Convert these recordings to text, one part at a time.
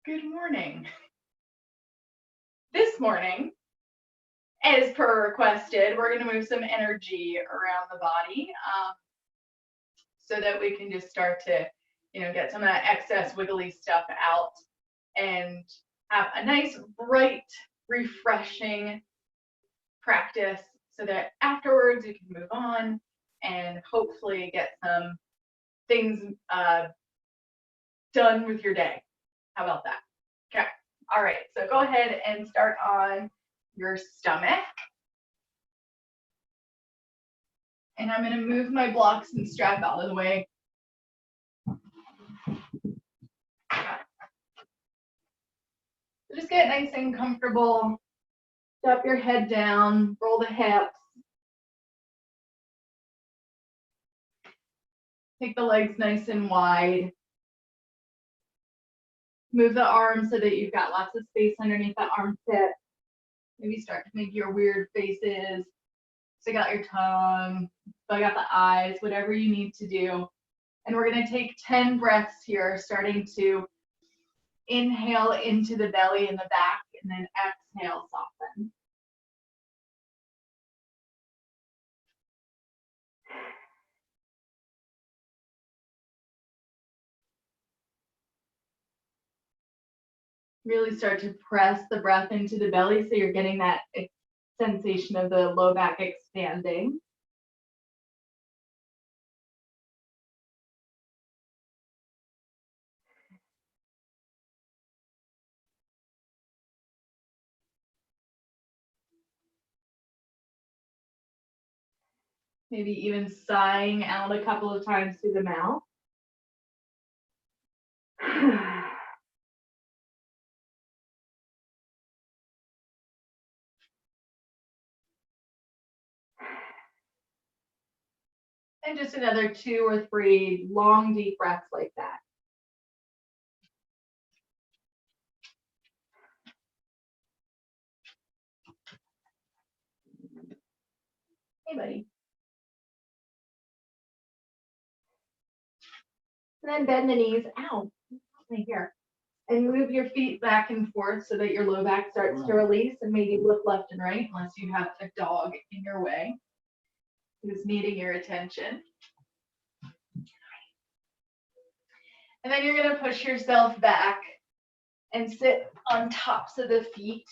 Good morning. This morning, as per requested, we're going to move some energy around the body so that we can just start to, get some of that excess wiggly stuff out and have a nice, bright, refreshing practice so that afterwards you can move on and hopefully get some things done with your day. How about that? Okay. All right. So go ahead and start on your stomach. And I'm going to move my blocks and strap out of the way. So just get nice and comfortable. Drop your head down, roll the hips. Take the legs nice and wide. Move the arms so that you've got lots of space underneath the armpit. Maybe start to make your weird faces. Stick out your tongue, bug out the eyes, whatever you need to do. And we're going to take 10 breaths here, starting to inhale into the belly and the back, and then exhale, soften. Really start to press the breath into the belly so you're getting that sensation of the low back expanding. Maybe even sighing out a couple of times through the mouth. And just another 2 or 3 long, deep breaths like that. Hey, buddy. And then bend the knees, ow, right here. And move your feet back and forth so that your low back starts to release, and maybe look left and right unless you have a dog in your way who's needing your attention. And then you're going to push yourself back and sit on tops of the feet.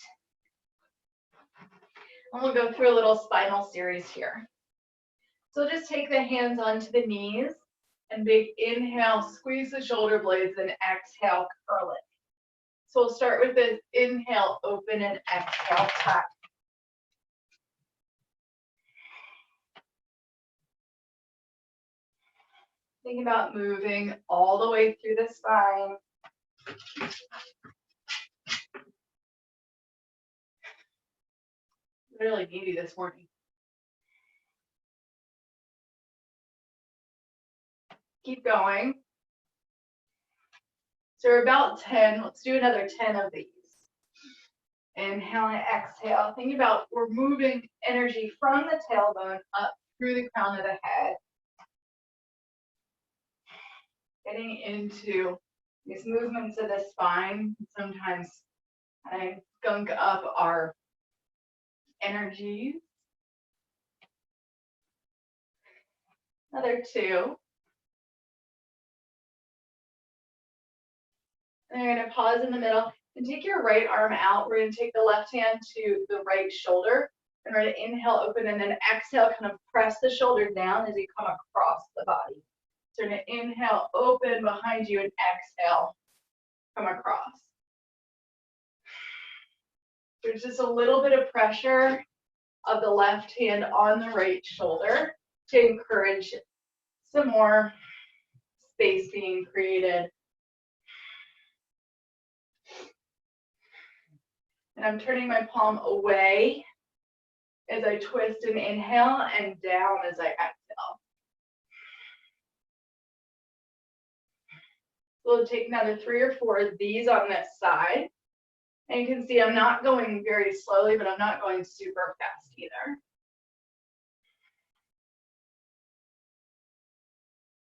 And we'll go through a little spinal series here. So just take the hands onto the knees and big inhale, squeeze the shoulder blades, and exhale, curl it. So we'll start with this inhale, open, and exhale, tuck. Think about moving all the way through the spine. Really needy this morning. Keep going. So we're about 10. Let's do another 10 of these. Inhale and exhale. Think about we're moving energy from the tailbone up through the crown of the head. Getting into these movements of the spine. Sometimes I gunk up our energies. Another 2. And you're going to pause in the middle and take your right arm out. We're going to take the left hand to the right shoulder. And we're going to inhale, open, and then exhale, kind of press the shoulder down as you come across the body. So we're going to inhale, open behind you, and exhale, come across. There's just a little bit of pressure of the left hand on the right shoulder to encourage some more space being created. And I'm turning my palm away as I twist and inhale, and down as I exhale. We'll take another 3 or 4 of these on this side. And you can see I'm not going very slowly, but I'm not going super fast either.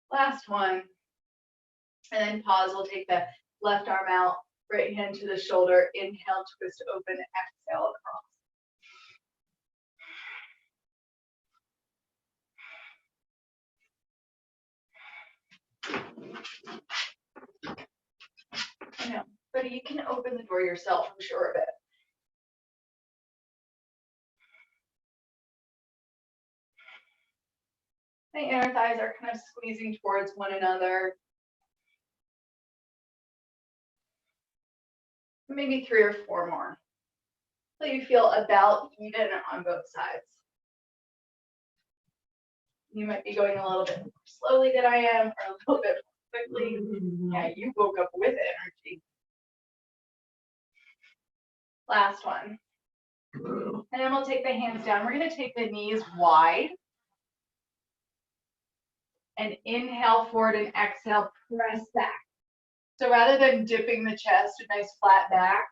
Last one. And then pause. We'll take the left arm out, Right hand to the shoulder, inhale, twist open, exhale across. I know, but you can open the door yourself, I'm sure of it. The inner thighs are kind of squeezing towards one another. Maybe 3 or 4 more. So you feel about even on both sides. You might be going a little bit more slowly than I am, or a little bit more quickly. Yeah, you woke up with energy. Last one. And then we'll take the hands down. We're going to take the knees wide. And inhale forward and exhale, press back. So rather than dipping the chest, a nice flat back.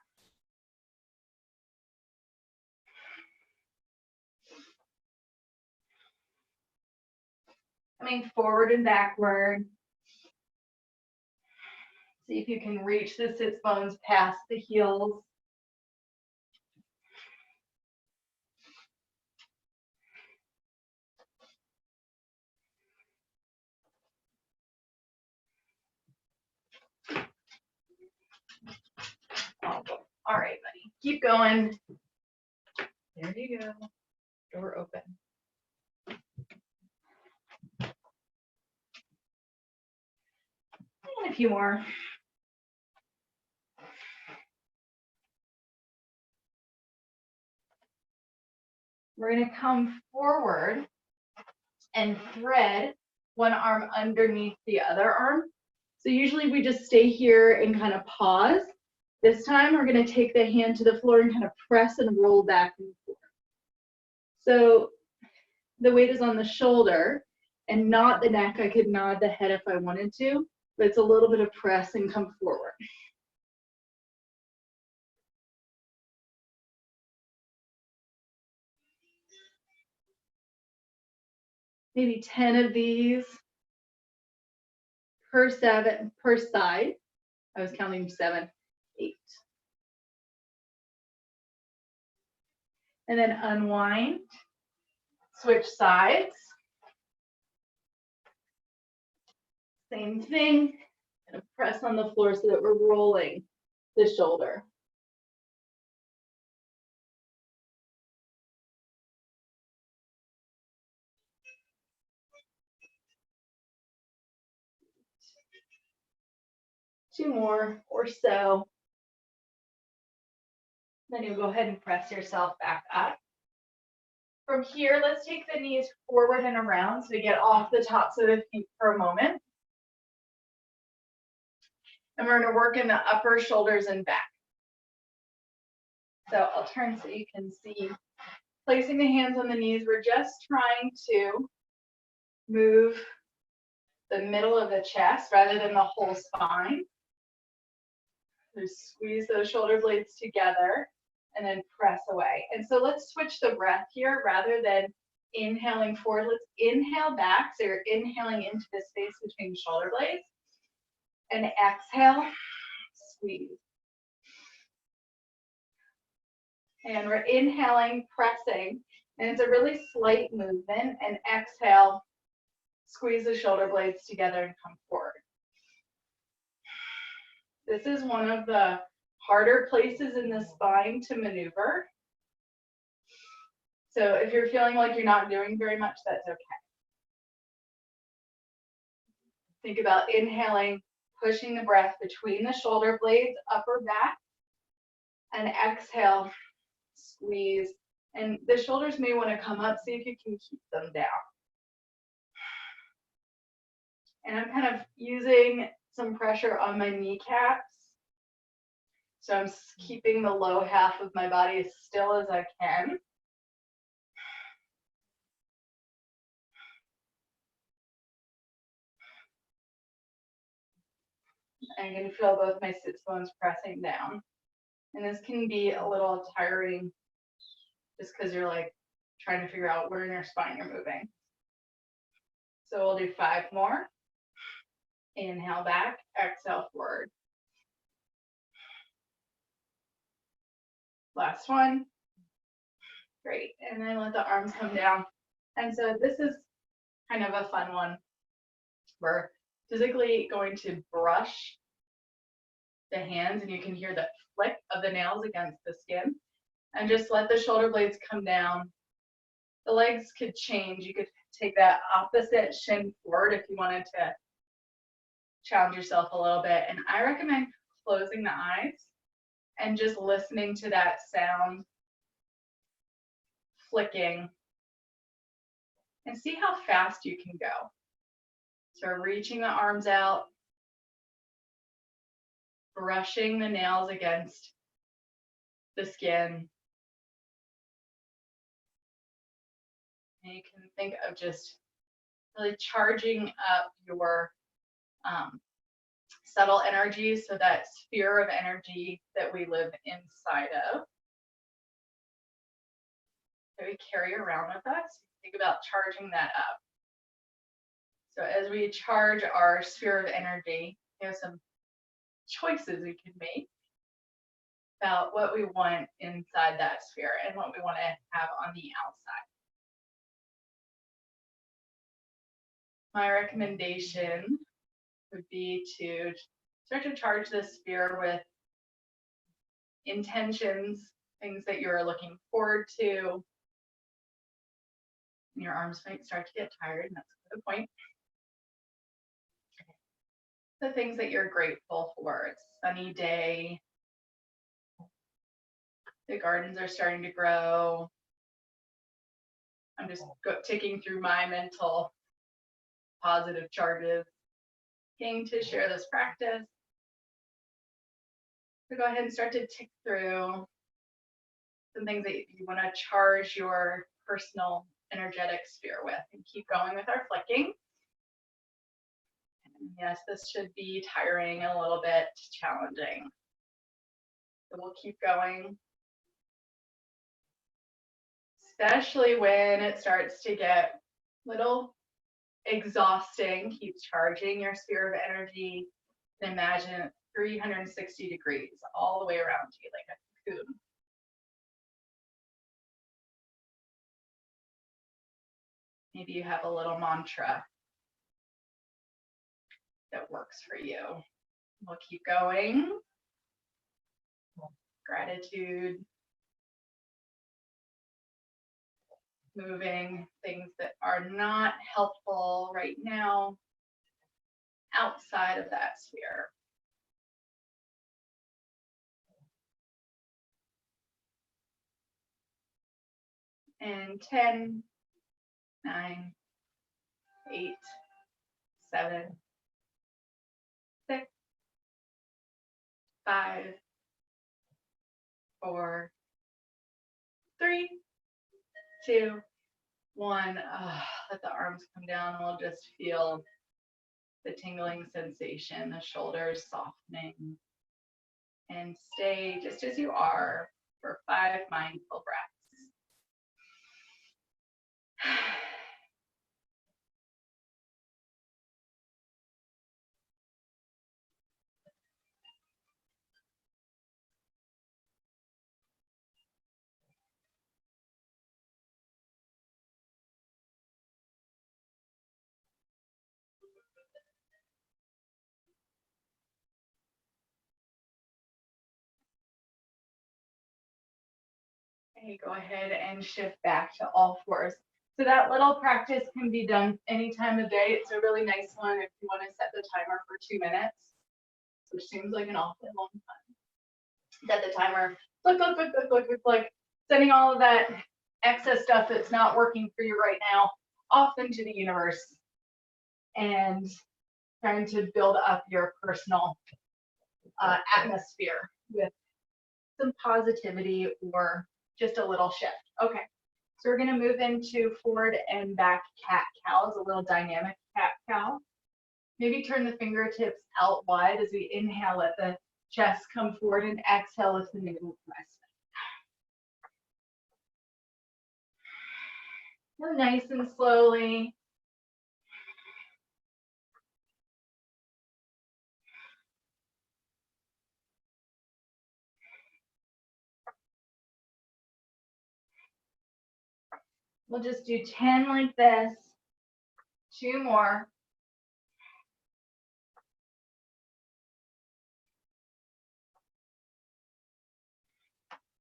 Coming forward and backward. See if you can reach the sits bones past the heels. All right, buddy, keep going. There you go. Door open. And a few more. We're going to come forward and thread one arm underneath the other arm. So usually we just stay here and kind of pause. This time we're going to take the hand to the floor and kind of press and roll back and forth. So the weight is on the shoulder and not the neck. I could nod the head if I wanted to, but it's a little bit of press and come forward. Maybe 10 of these per side. I was counting 7, 8. And then unwind, switch sides. Same thing, and press on the floor so that we're rolling the shoulder. Two more or so. Then you'll go ahead and press yourself back up. From here, let's take the knees forward and around so we get off the tops of the feet for a moment. And we're going to work in the upper shoulders and back. So I'll turn so you can see. Placing the hands on the knees, we're just trying to move the middle of the chest rather than the whole spine. Just squeeze those shoulder blades together and then press away. And so let's switch the breath here rather than inhaling forward. Let's inhale back. So you're inhaling into the space between shoulder blades. And exhale, squeeze. And we're inhaling, pressing. And it's a really slight movement. And exhale, squeeze the shoulder blades together and come forward. This is one of the harder places in the spine to maneuver. So if you're feeling like you're not doing very much, that's okay. Think about inhaling, pushing the breath between the shoulder blades, upper back, and exhale, squeeze. And the shoulders may want to come up, see if you can keep them down. And I'm kind of using some pressure on my kneecaps. So I'm keeping the low half of my body as still as I can. I'm going to feel both my sits bones pressing down. And this can be a little tiring just because you're like trying to figure out where in your spine you're moving. So we'll do 5 more. Inhale back, exhale forward. Last one. Great. And then let the arms come down. And so this is kind of a fun one. We're physically going to brush the hands, and you can hear the flick of the nails against the skin. And just let the shoulder blades come down. The legs could change. You could take that opposite shin forward if you wanted to challenge yourself a little bit. And I recommend closing the eyes and just listening to that sound flicking, and see how fast you can go. So reaching the arms out, brushing the nails against the skin. And you can think of just really charging up your subtle energies, so that sphere of energy that we live inside of, that we carry around with us. Think about charging that up. So as we charge our sphere of energy, we have some choices we can make about what we want inside that sphere and what we want to have on the outside. My recommendation would be to start to charge this sphere with intentions, things that you're looking forward to. And your arms might start to get tired, and that's the point. The things that you're grateful for. It's a sunny day. The gardens are starting to grow. I'm just ticking through my mental positive charges. Getting to share this practice. So go ahead and start to tick through some things that you want to charge your personal energetic sphere with, and keep going with our flicking. And yes, this should be tiring and a little bit challenging. So we'll keep going. Especially when it starts to get a little exhausting, keep charging your sphere of energy, and imagine 360 degrees all the way around you like a cocoon. Maybe you have a little mantra that works for you. We'll keep going. Gratitude. Moving things that are not helpful right now outside of that sphere. And 10, 9, 8, 7, 6, 5, 4, 3, 2, 1. Let the arms come down. We'll just feel the tingling sensation, the shoulders softening. And stay just as you are for 5 mindful breaths. Okay, go ahead and shift back to all fours. So that little practice can be done any time of day. It's a really nice one if you want to set the timer for 2 minutes, which seems like an awfully long time. Set the timer, look, sending all of that excess stuff that's not working for you right now off into the universe, and trying to build up your personal atmosphere with some positivity or just a little shift. Okay, so we're gonna move into forward and back cat-cows, a little dynamic cat-cow. Maybe turn the fingertips out wide as we inhale, let the chest come forward, and exhale with the navel press. Nice and slowly. We'll just do 10 like this, 2 more.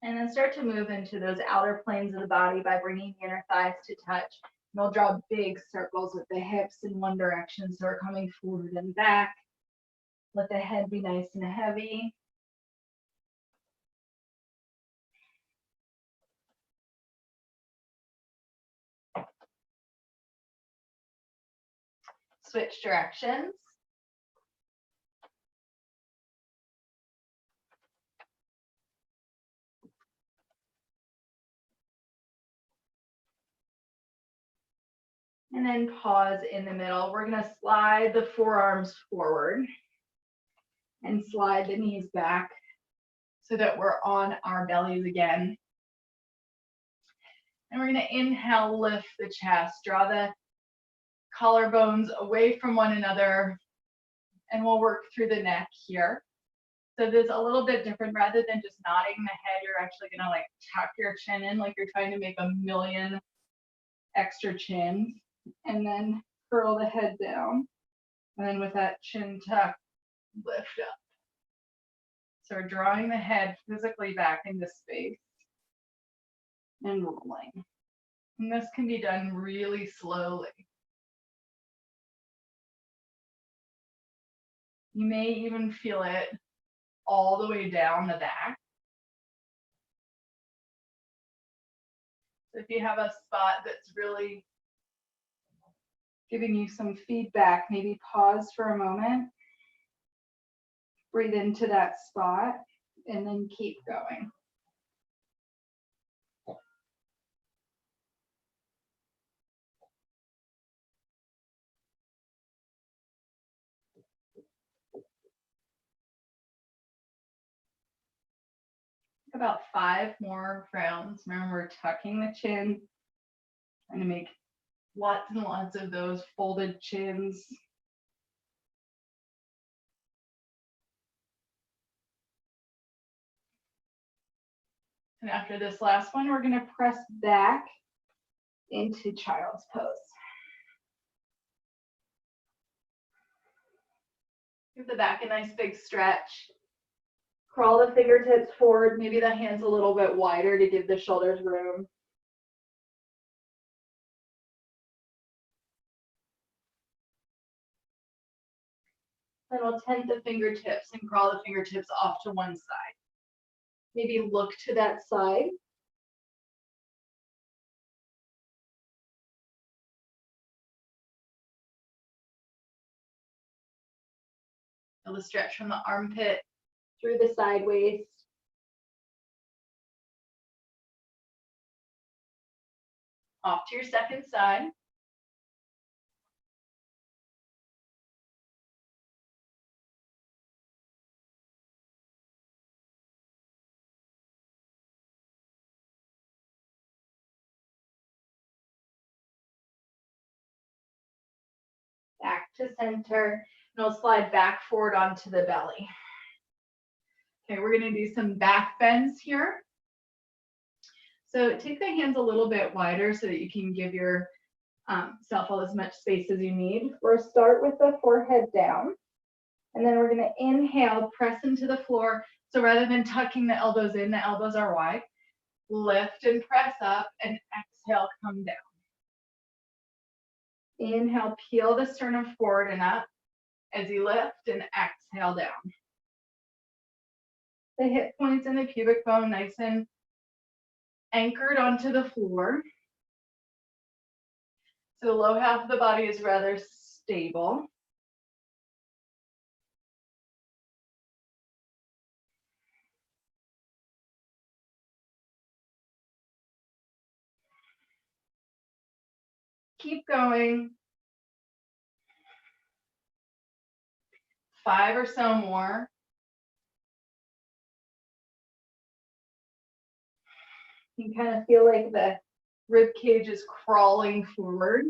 And then start to move into those outer planes of the body by bringing the inner thighs to touch. And we'll draw big circles with the hips in one direction, so we're coming forward and back. Let the head be nice and heavy. Switch directions. And then pause in the middle. We're going to slide the forearms forward and slide the knees back so that we're on our bellies again. And we're going to inhale, lift the chest, draw the collarbones away from one another, and we'll work through the neck here. So this is a little bit different. Rather than just nodding the head, you're actually going to like tuck your chin in like you're trying to make a million extra chins, and then curl the head down. And then with that chin tuck, lift up. So we're drawing the head physically back into space and rolling. And this can be done really slowly. You may even feel it all the way down the back. So if you have a spot that's really giving you some feedback, maybe pause for a moment, breathe into that spot, and then keep going. About 5 more rounds. Remember, we're tucking the chin, trying to make lots and lots of those folded chins. And after this last one, we're going to press back into child's pose. Give the back a nice big stretch. Crawl the fingertips forward, maybe the hands a little bit wider to give the shoulders room. Then we'll tent the fingertips and crawl the fingertips off to one side. Maybe look to that side. Feel the stretch from the armpit through the side waist. Off to your second side. Back to center, and we'll slide back forward onto the belly. Okay, we're going to do some back bends here. So take the hands a little bit wider so that you can give your self as much space as you need. We'll start with the forehead down, and then we're going to inhale, press into the floor. So rather than tucking the elbows in, the elbows are wide. Lift and press up, and exhale, come down. Inhale, peel the sternum forward and up as you lift, and exhale down. The hip points and the pubic bone nice and anchored onto the floor. So the low half of the body is rather stable. Keep going. 5 or so more. You can kind of feel like the rib cage is crawling forward,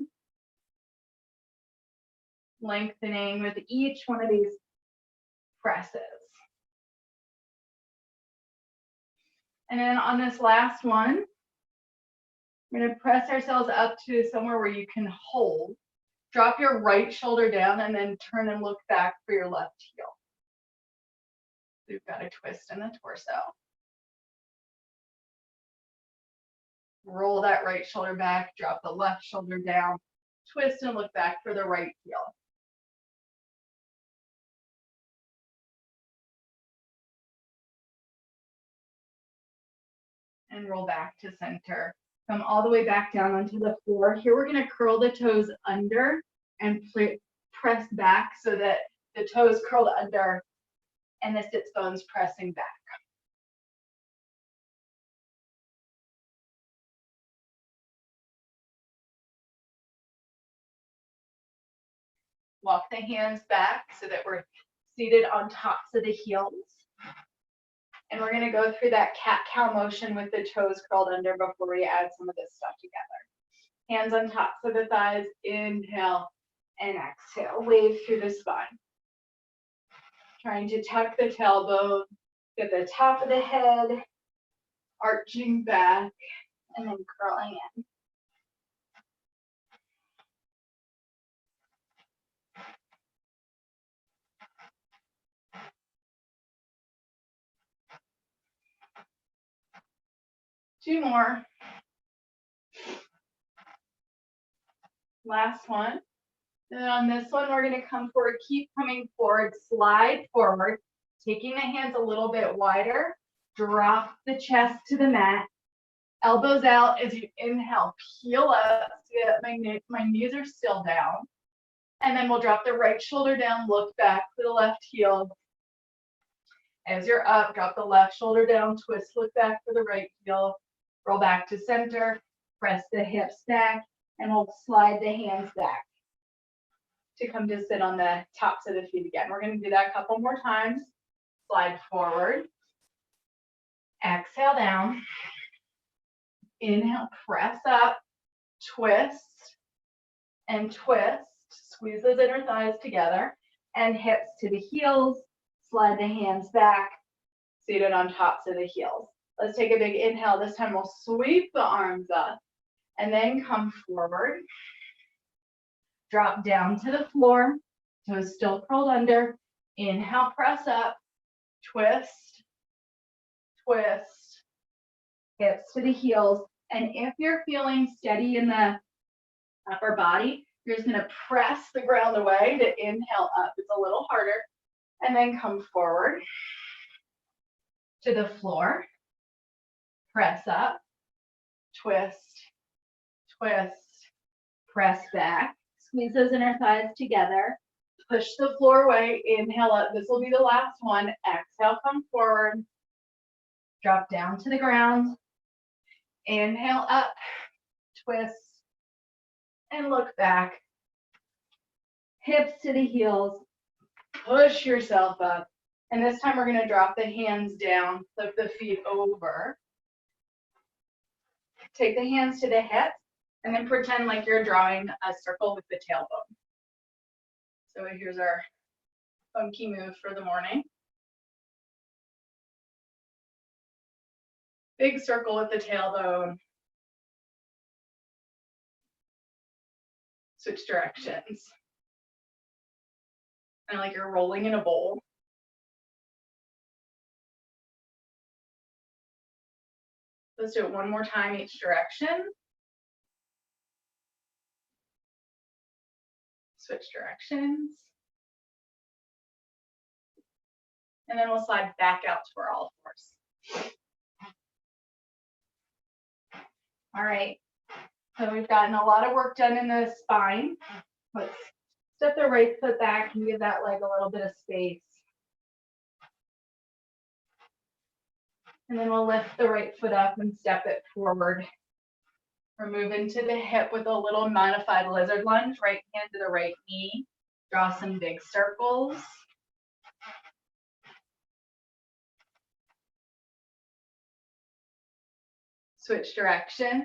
lengthening with each one of these presses. And then on this last one, We're going to press ourselves up to somewhere where you can hold. Drop your right shoulder down and then turn and look back for your left heel. We've got a twist in the torso. Roll that right shoulder back, drop the left shoulder down, twist and look back for the right heel. And roll back to center. Come all the way back down onto the floor. Here we're going to curl the toes under and press back so that the toes curled under and the sits bones pressing back. Walk the hands back so that we're seated on tops of the heels. And we're going to go through that cat-cow motion with the toes curled under before we add some of this stuff together. Hands on tops of the thighs, inhale and exhale. Wave through the spine. Trying to tuck the tailbone, get the top of the head, arching back, and then curling in. Two more. Last one. And on this one, we're going to come forward, keep coming forward, slide forward, taking the hands a little bit wider, drop the chest to the mat, elbows out as you inhale, peel up, so that my knees are still down. And then we'll drop the right shoulder down, look back for the left heel. As you're up, drop the left shoulder down, twist, look back for the right heel, roll back to center, press the hips back, and we'll slide the hands back to come to sit on the tops of the feet again. We're going to do that a couple more times. Slide forward. Exhale down. Inhale, press up, twist, and twist. Squeeze those inner thighs together and hips to the heels. Slide the hands back, seated on tops of the heels. Let's take a big inhale. This time we'll sweep the arms up and then come forward. Drop down to the floor, toes still curled under. Inhale, press up, twist, twist, hips to the heels. And if you're feeling steady in the upper body, you're just gonna press the ground away to inhale up. It's a little harder. And then come forward to the floor, press up, twist, twist, press back. Squeeze those inner thighs together. Push the floor away. Inhale up. This will be the last one. Exhale, come forward. Drop down to the ground. Inhale up. Twist. And look back. Hips to the heels. Push yourself up. And this time we're going to drop the hands down. Flip the feet over. Take the hands to the hips. And then pretend like you're drawing a circle with the tailbone. So here's our funky move for the morning. Big circle with the tailbone. Switch directions. And like you're rolling in a bowl. Let's do it one more time each direction. Switch directions. And then we'll slide back out to our all fours. All right, so we've gotten a lot of work done in the spine. Let's step the right foot back and give that leg a little bit of space. And then we'll lift the right foot up and step it forward. We're moving to the hip with a little modified lizard lunge, right hand to the right knee. Draw some big circles. Switch directions.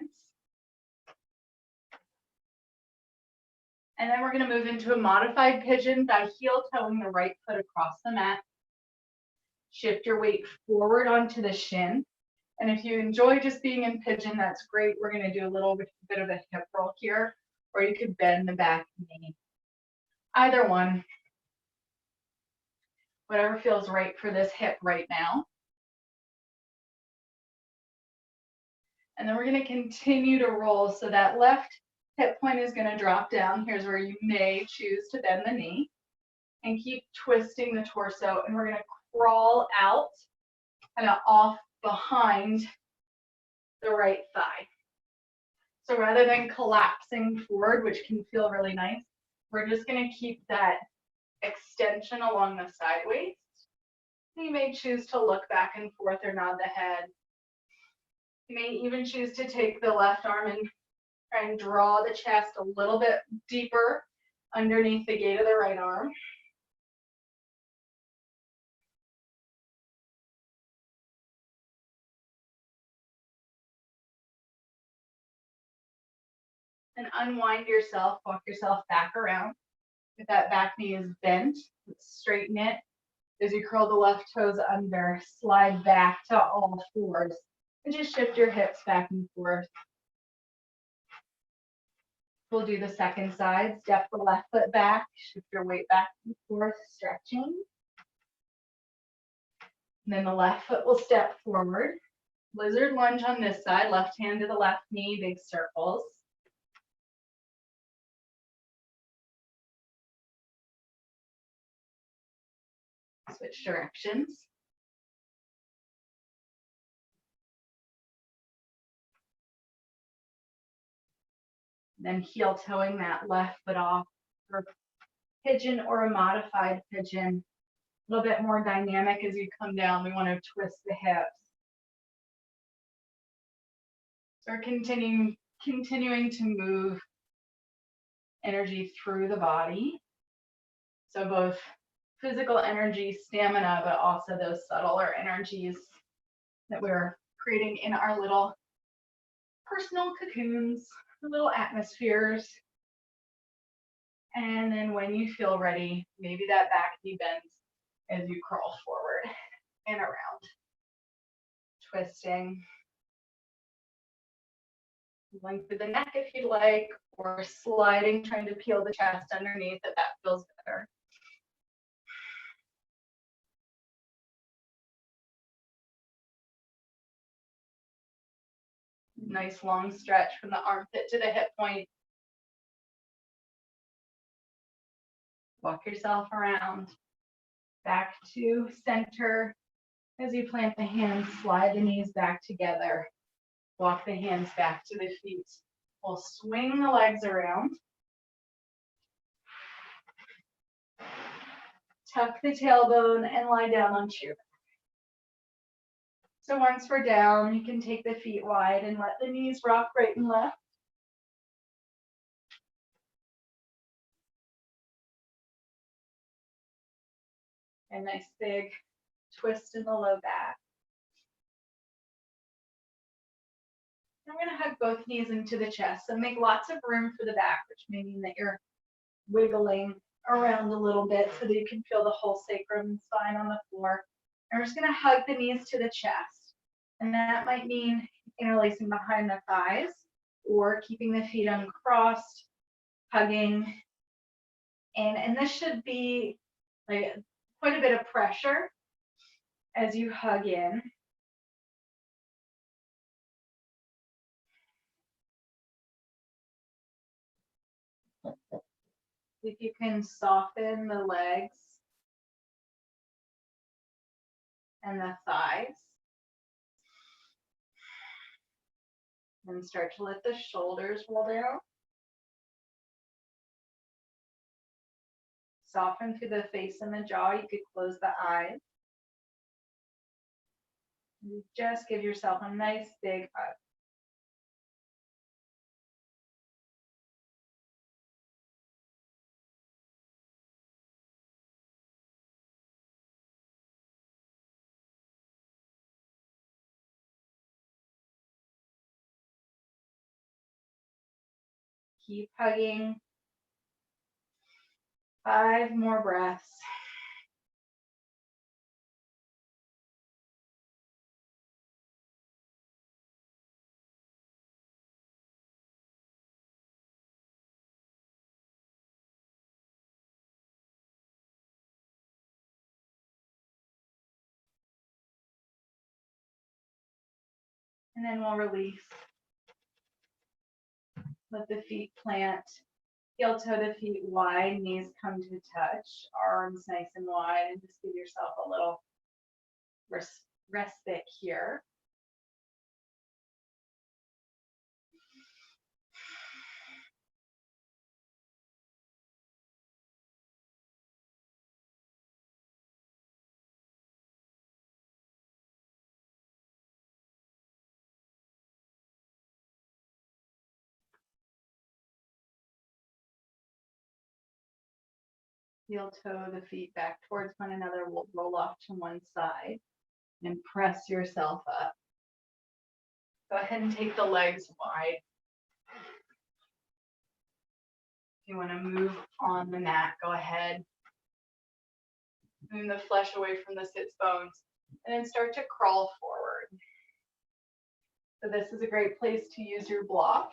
And then we're going to move into a modified pigeon by heel toeing the right foot across the mat. Shift your weight forward onto the shin. And if you enjoy just being in pigeon, that's great. We're going to do a little bit of a hip roll here, or you could bend the back knee. Either one. Whatever feels right for this hip right now. And then we're going to continue to roll. So that left hip point is going to drop down. Here's where you may choose to bend the knee and keep twisting the torso. And we're going to crawl out kind of off behind the right thigh. So rather than collapsing forward, which can feel really nice, we're just going to keep that extension along the side waist. You may choose to look back and forth or nod the head. You may even choose to take the left arm and try and draw the chest a little bit deeper underneath the gate of the right arm. And unwind yourself, walk yourself back around. If that back knee is bent, straighten it. As you curl the left toes under, slide back to all fours. And just shift your hips back and forth. We'll do the second side. Step the left foot back, shift your weight back and forth, stretching. And then the left foot will step forward. Lizard lunge on this side, left hand to the left knee, big circles. Switch directions. Then heel toeing that left foot off for pigeon or a modified pigeon. A little bit more dynamic as you come down. We want to twist the hips. So we're continuing to move energy through the body. So both physical energy, stamina, but also those subtler energies that we're creating in our little personal cocoons, little atmospheres. And then when you feel ready, maybe that back knee bends as you crawl forward and around. Twisting. Lengthen the neck if you'd like, or sliding, trying to peel the chest underneath if that feels better. Nice long stretch from the armpit to the hip point. Walk yourself around. Back to center. As you plant the hands, slide the knees back together. Walk the hands back to the feet. We'll swing the legs around. Tuck the tailbone and lie down onto your back. So once we're down, you can take the feet wide and let the knees rock right and left. A nice big twist in the low back. I'm going to hug both knees into the chest. So make lots of room for the back, which may mean that you're wiggling around a little bit so that you can feel the whole sacrum and spine on the floor. And we're just going to hug the knees to the chest. And that might mean interlacing behind the thighs or keeping the feet uncrossed, hugging. And this should be like quite a bit of pressure as you hug in. If you can soften the legs and the thighs. And start to let the shoulders roll down. Soften through the face and the jaw. You could close the eyes. And just give yourself a nice big hug. Keep hugging. 5 more breaths. And then we'll release. Let the feet plant. Heel toe the feet wide, knees come to touch, arms nice and wide, and just give yourself a little respite here. Heel toe the feet back towards one another. We'll roll off to one side and press yourself up. Go ahead and take the legs wide. If you want to move on the mat, go ahead. Move the flesh away from the sits bones and then start to crawl forward. So this is a great place to use your block.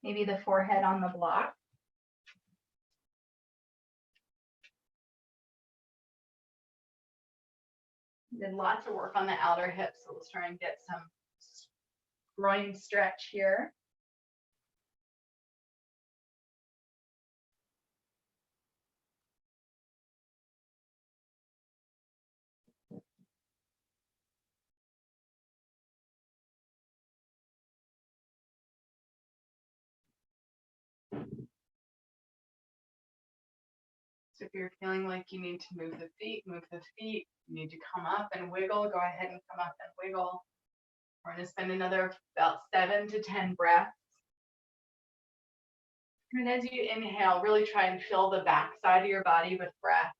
Maybe the forehead on the block. Did lots of work on the outer hips, so let's try and get some groin stretch here. So if you're feeling like you need to move the feet, move the feet. You need to come up and wiggle, go ahead and come up and wiggle. We're going to spend another about 7 to 10 breaths. And as you inhale, really try and fill the back side of your body with breath.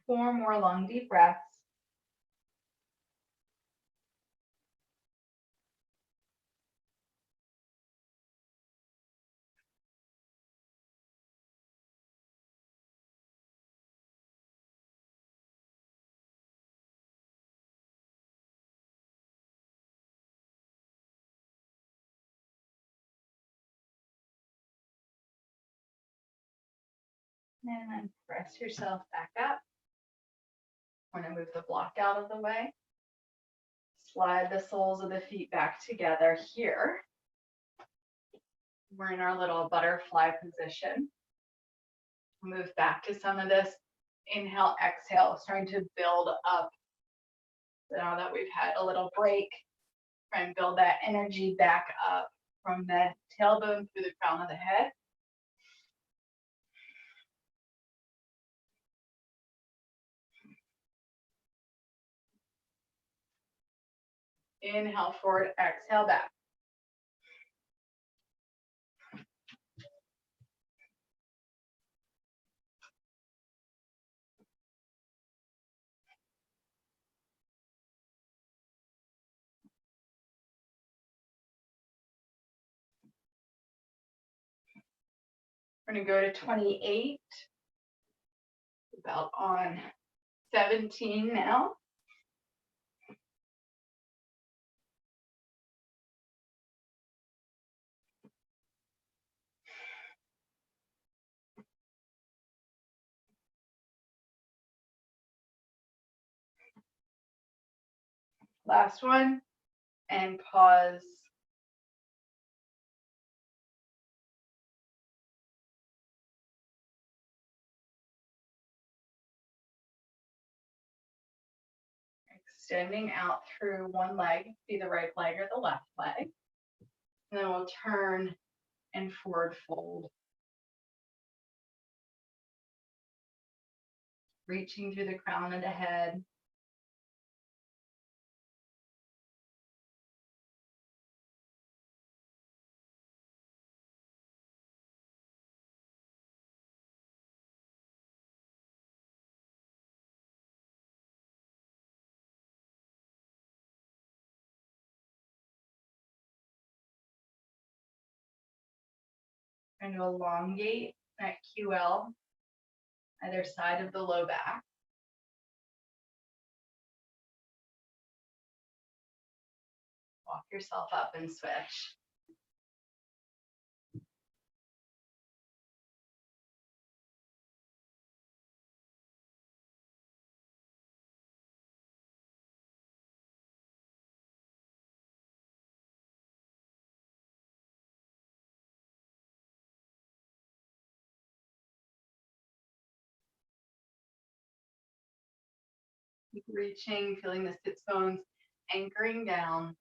Four more long, deep breaths. And then press yourself back up. We're going to move the block out of the way. Slide the soles of the feet back together here. We're in our little butterfly position. Move back to some of this. Inhale, exhale, starting to build up. So now that we've had a little break, try and build that energy back up from the tailbone through the crown of the head. Inhale forward, exhale back. We're going to go to 28, about on 17 now. Last one, and pause. Extending out through one leg, be the right leg or the left leg. And then we'll turn and forward fold. Reaching through the crown of the head. Trying to elongate that QL, either side of the low back. Walk yourself up and switch. Keep reaching, feeling the sits bones anchoring down.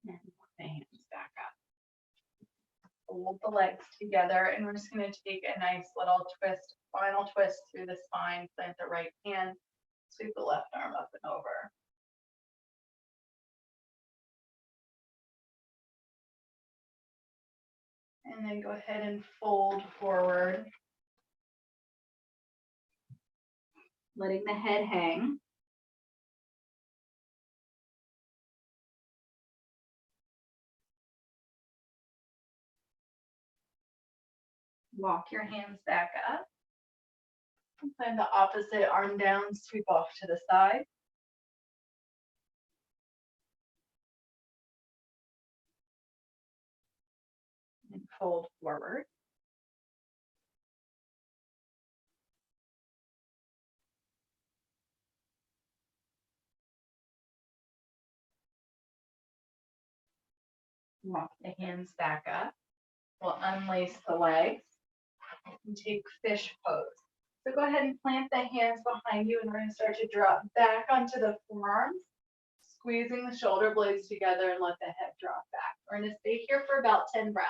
And put the hands back up. Hold the legs together, and we're just going to take a nice little twist, final twist through the spine. Plant the right hand, sweep the left arm up and over. And then go ahead and fold forward, letting the head hang. Walk your hands back up. Plant the opposite arm down, sweep off to the side. And fold forward. Walk the hands back up. We'll unlace the legs and take fish pose. So go ahead and plant the hands behind you, and we're going to start to drop back onto the forearms, squeezing the shoulder blades together and let the head drop back. We're going to stay here for about 10 breaths.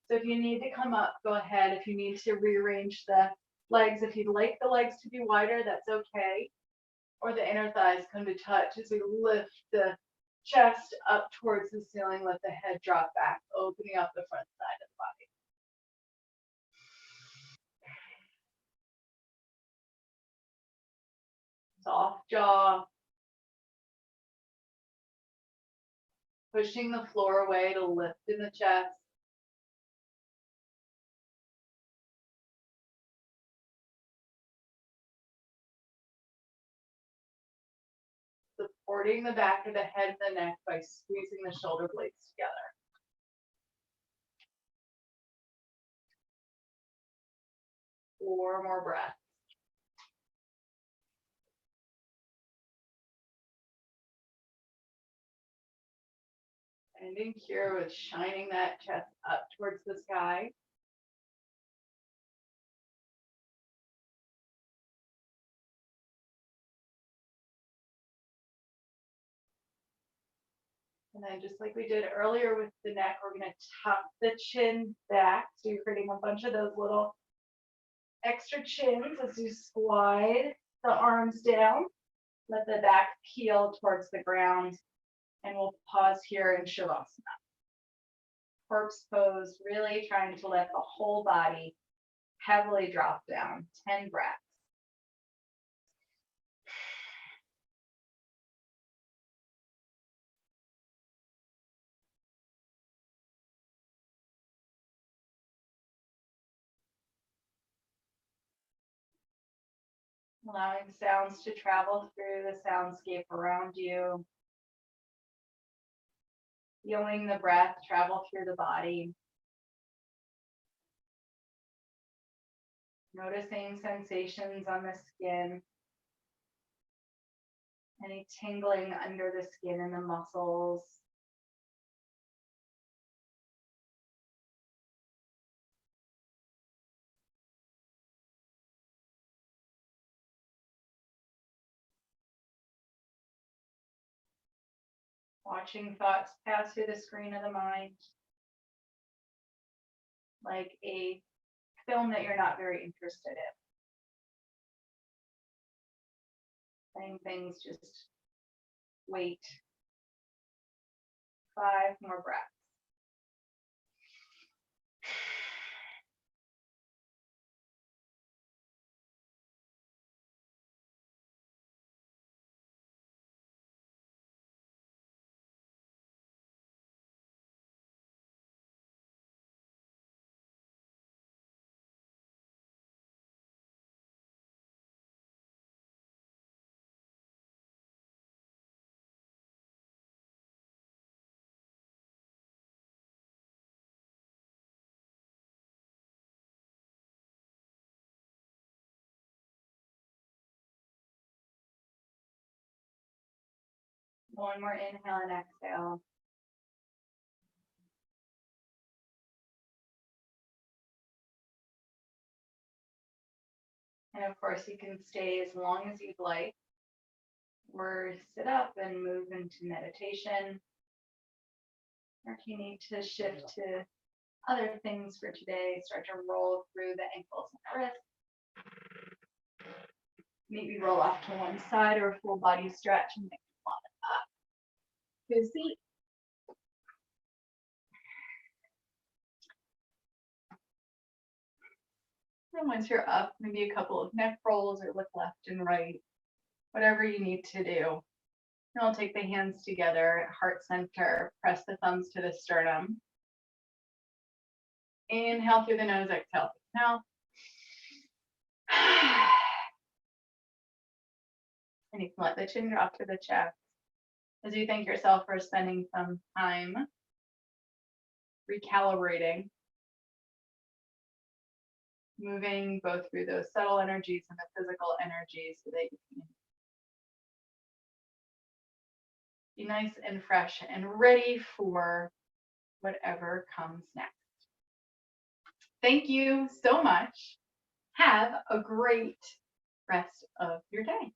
So if you need to come up, go ahead. If you need to rearrange the legs, if you'd like the legs to be wider, that's okay. Or the inner thighs come to touch as we lift the chest up towards the ceiling, let the head drop back, opening up the front side of the body. Soft jaw. Pushing the floor away to lift in the chest. Supporting the back of the head and the neck by squeezing the shoulder blades together. Four more breaths. Ending here with shining that chest up towards the sky. And then just like we did earlier with the neck, we're going to tuck the chin back. So you're creating a bunch of those little extra chins as you slide the arms down. Let the back peel towards the ground. And we'll pause here in Shavasana. Corpse pose, really trying to let the whole body heavily drop down. 10 breaths. Allowing sounds to travel through the soundscape around you. Feeling the breath travel through the body. Noticing sensations on the skin. Any tingling under the skin and the muscles. Watching thoughts pass through the screen of the mind. Like a film that you're not very interested in. Letting things just wait. 5 more breaths. One more inhale and exhale. And of course, you can stay as long as you'd like, or sit up and move into meditation. Or if you need to shift to other things for today, start to roll through the ankles and wrists. Maybe roll off to one side or a full body stretch and make it up. Good seat. And once you're up, maybe a couple of neck rolls or look left and right, whatever you need to do. And I'll take the hands together at heart center, press the thumbs to the sternum. Inhale through the nose, exhale through the mouth. And you can let the chin drop to the chest as you thank yourself for spending some time recalibrating, moving both through those subtle energies and the physical energies so that you can be nice and fresh and ready for whatever comes next. Thank you so much. Have a great rest of your day.